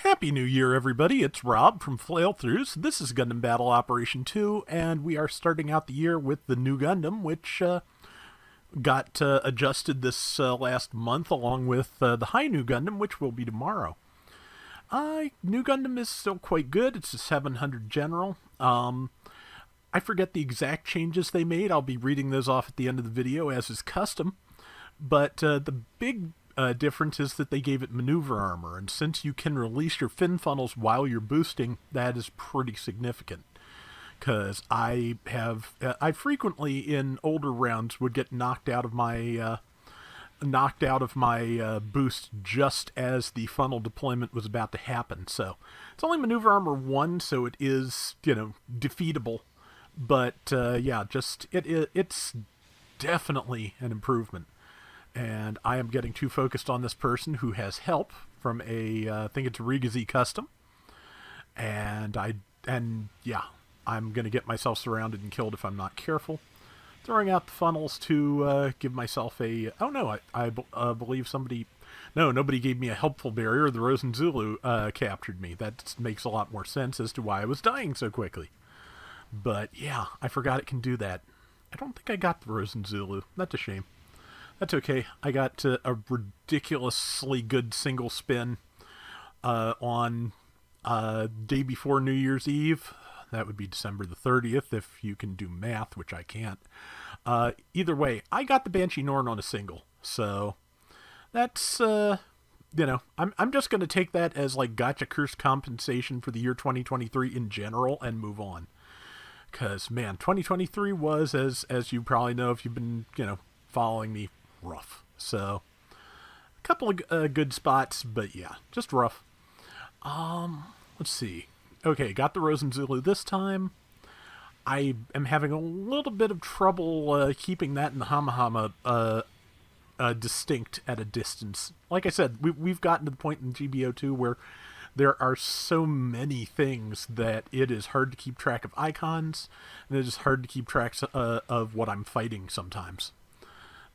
Happy New Year, everybody. It's Rob from Flailthroughs. This is Gundam Battle Operation 2, and we are starting out the year with the new Gundam, which got adjusted this last month, along with the high new Gundam, which will be tomorrow. New Gundam is still quite good. It's a 700 General. I forget the exact changes they made. I'll be reading those off at the end of the video, as is custom. But the big difference is that they gave it maneuver armor, and since you can release your fin funnels while you're boosting, that is pretty significant. Because I frequently in older rounds would get knocked out of my boost just as the funnel deployment was about to happen. So it's only maneuver armor 1, so it is defeatable. But yeah, it's definitely an improvement. And I am getting too focused on this person who has help from I think it's a RX-93 custom. And yeah, I'm going to get myself surrounded and killed if I'm not careful. Throwing out the funnels to give myself a... Oh no, I believe somebody... No, nobody gave me a helpful barrier. The Rosen Zulu captured me. That makes a lot more sense as to why I was dying so quickly. But yeah, I forgot it can do that. I don't think I got the Rosen Zulu. That's a shame. That's okay. I got a ridiculously good single spin on day before New Year's Eve. That would be December the 30th, if you can do math, which I can't. Either way, I got the Banshee Norn on a single. So that's, I'm just going to take that as like gotcha curse compensation for the year 2023 in general and move on. Because, man, 2023 was, as you probably know if you've been, following me, rough. So, a couple of good spots, but yeah, just rough. Let's see. Okay, got the Rosen Zulu this time. I am having a little bit of trouble keeping that and the Hamahama distinct at a distance. Like I said, we've gotten to the point in GBO2 where there are so many things that it is hard to keep track of icons, and it is hard to keep track of what I'm fighting sometimes.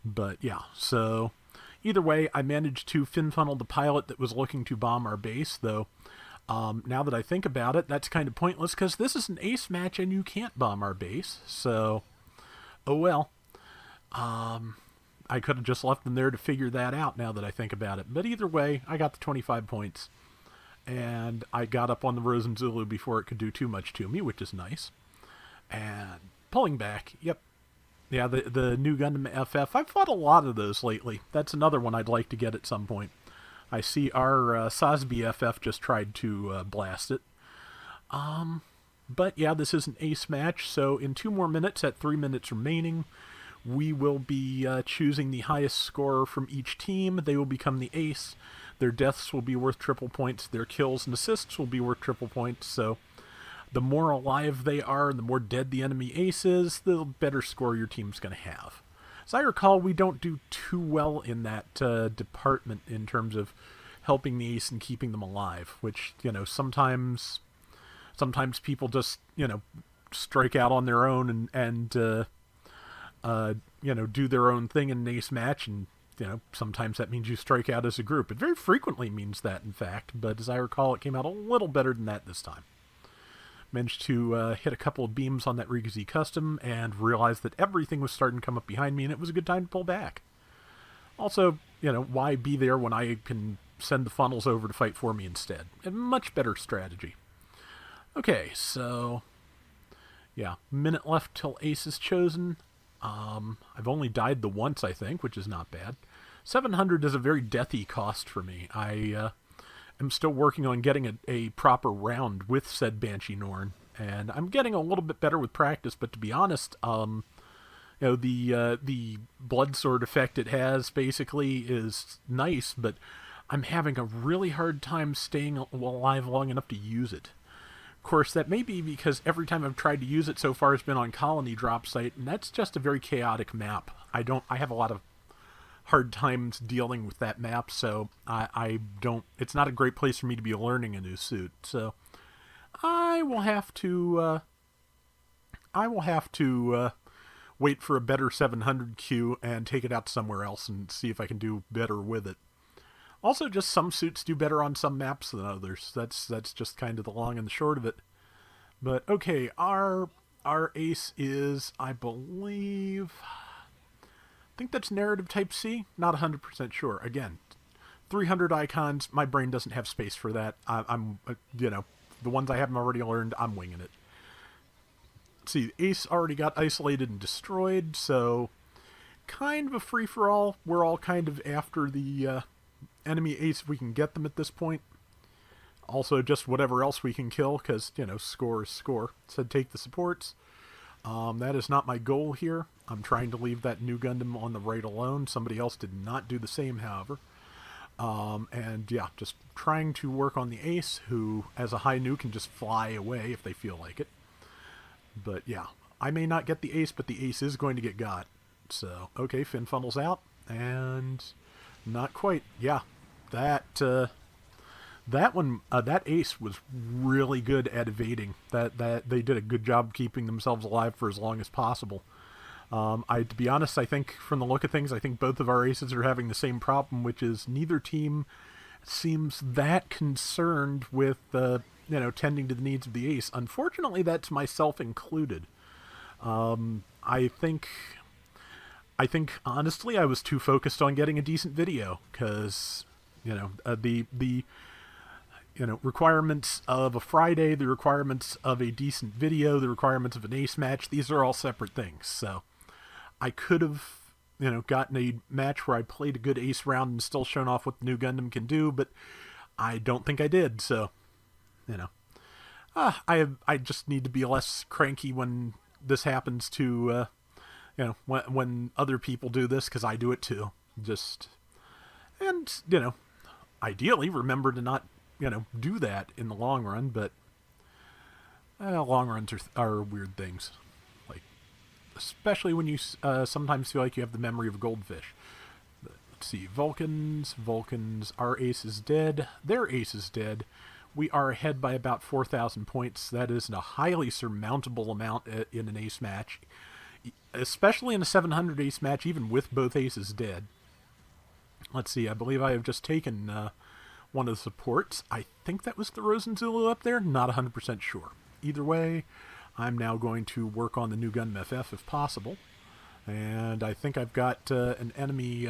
But yeah, so either way, I managed to fin funnel the pilot that was looking to bomb our base, though now that I think about it, that's kind of pointless because this is an ace match and you can't bomb our base, so oh well. I could have just left them there to figure that out now that I think about it. But either way, I got the 25 points. And I got up on the Rosen Zulu before it could do too much to me, which is nice. And pulling back, yep. Yeah, the new Gundam FF. I've fought a lot of those lately. That's another one I'd like to get at some point. I see our Sosby FF just tried to blast it. But yeah, this is an ace match, so in 2 more minutes, at 3 minutes remaining, we will be choosing the highest scorer from each team. They will become the ace. Their deaths will be worth triple points. Their kills and assists will be worth triple points. So the more alive they are and the more dead the enemy ace is, the better score your team's going to have. As I recall, we don't do too well in that department in terms of helping the ace and keeping them alive, which, sometimes people just, strike out on their own and do their own thing in an ace match, and sometimes that means you strike out as a group. It very frequently means that, in fact, but as I recall, it came out a little better than that this time. Managed to hit a couple of beams on that RX-93 custom and realized that everything was starting to come up behind me, and it was a good time to pull back. Also, why be there when I can send the funnels over to fight for me instead? A much better strategy. Okay, so yeah, minute left till ace is chosen. I've only died the once, I think, which is not bad. 700 is a very deathy cost for me. I am still working on getting a proper round with said Banshee Norn, and I'm getting a little bit better with practice, but to be honest, the blood sword effect it has basically is nice, but I'm having a really hard time staying alive long enough to use it. Of course, that may be because every time I've tried to use it so far has been on Colony Drop Site, and that's just a very chaotic map. I have a lot of hard times dealing with that map, so I don't... It's not a great place for me to be learning a new suit, so I will have to wait for a better 700 queue and take it out somewhere else and see if I can do better with it. Also, just some suits do better on some maps than others. That's just kind of the long and the short of it. But okay, our ace is, I believe, I think that's narrative type C. Not 100% sure. Again, 300 icons. My brain doesn't have space for that. I'm the ones I haven't already learned, I'm winging it. Let's see, ace already got isolated and destroyed, so kind of a free for all. We're all kind of after the enemy ace if we can get them at this point. Also, just whatever else we can kill, because, score is score. So take the supports. That is not my goal here. I'm trying to leave that new Gundam on the right alone. Somebody else did not do the same, however. And yeah, just trying to work on the ace, who, as a high nu, can just fly away if they feel like it. But yeah, I may not get the ace, but the ace is going to get got. So, okay, fin funnels out, and not quite. Yeah, that one, that ace was really good at evading. That they did a good job keeping themselves alive for as long as possible. To be honest, I think from the look of things, I think both of our aces are having the same problem, which is neither team seems that concerned with tending to the needs of the ace. Unfortunately, that's myself included. I think honestly, I was too focused on getting a decent video, because the requirements of a Friday, the requirements of a decent video, the requirements of an ace match, these are all separate things. So I could have, gotten a match where I played a good ace round and still shown off what the new Gundam can do, but I don't think I did. So, I just need to be less cranky when this happens to, when other people do this, because I do it too. Ideally remember to not, do that in the long run, but long runs are weird things. Like, especially when you sometimes feel like you have the memory of a goldfish. But let's see, Vulcans, our ace is dead, their ace is dead. We are ahead by about 4,000 points. That is a highly surmountable amount in an ace match, especially in a 700 ace match, even with both aces dead. Let's see, I believe I have just taken one of the supports. I think that was the Rosenzulu up there. Not 100% sure. Either way, I'm now going to work on the new Gundam FF if possible. And I think I've got an enemy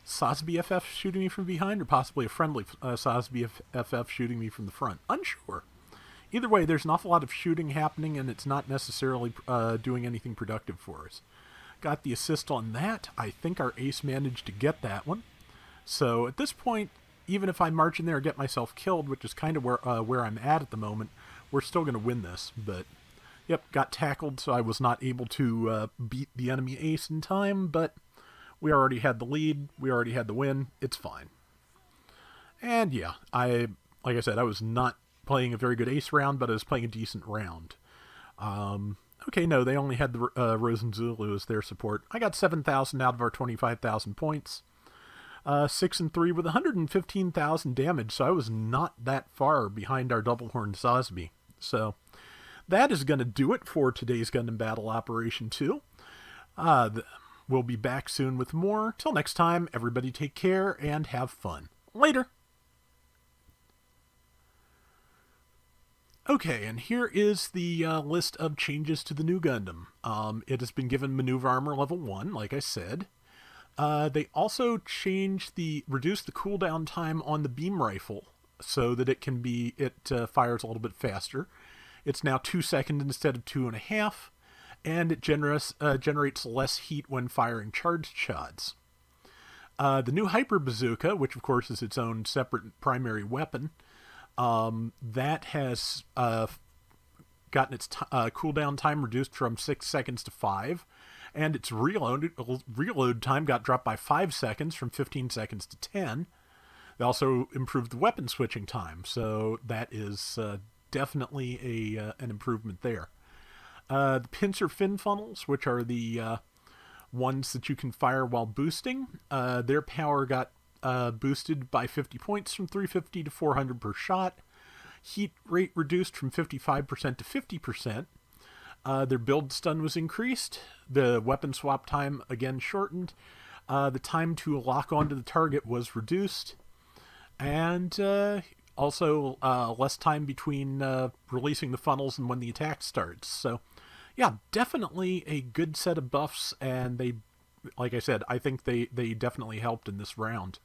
Sosby FF shooting me from behind, or possibly a friendly Sosby FF shooting me from the front. Unsure. Either way, there's an awful lot of shooting happening, and it's not necessarily doing anything productive for us. Got the assist on that. I think our ace managed to get that one. So at this point, even if I march in there and get myself killed, which is kind of where I'm at the moment, we're still going to win this. But, yep, got tackled, so I was not able to beat the enemy ace in time, but we already had the lead. We already had the win. It's fine. And yeah, like I said, I was not playing a very good ace round, but I was playing a decent round. Okay, no, they only had the Rosenzulu as their support. I got 7,000 out of our 25,000 points. 6 and 3 with 115,000 damage, so I was not that far behind our double-horned Sosby. So that is going to do it for today's Gundam Battle Operation 2. We'll be back soon with more. Till next time, everybody take care and have fun. Later! Okay, and here is the list of changes to the new Gundam. It has been given Maneuver Armor Level 1, like I said. They also reduced the cooldown time on the beam rifle so that it fires a little bit faster. It's now 2 seconds instead of 2.5, and it generates less heat when firing charged shots. The new Hyper Bazooka, which of course is its own separate primary weapon, that has gotten its cooldown time reduced from 6 seconds to 5, and its reload time got dropped by 5 seconds from 15 seconds to 10. They also improved the weapon switching time, so that is definitely an improvement there. The pincer fin funnels, which are the ones that you can fire while boosting, their power got boosted by 50 points from 350 to 400 per shot. Heat rate reduced from 55% to 50%. Their build stun was increased. The weapon swap time again shortened. The time to lock onto the target was reduced, and also less time between releasing the funnels and when the attack starts. So, yeah, definitely a good set of buffs, and they, like I said, I think they definitely helped in this round.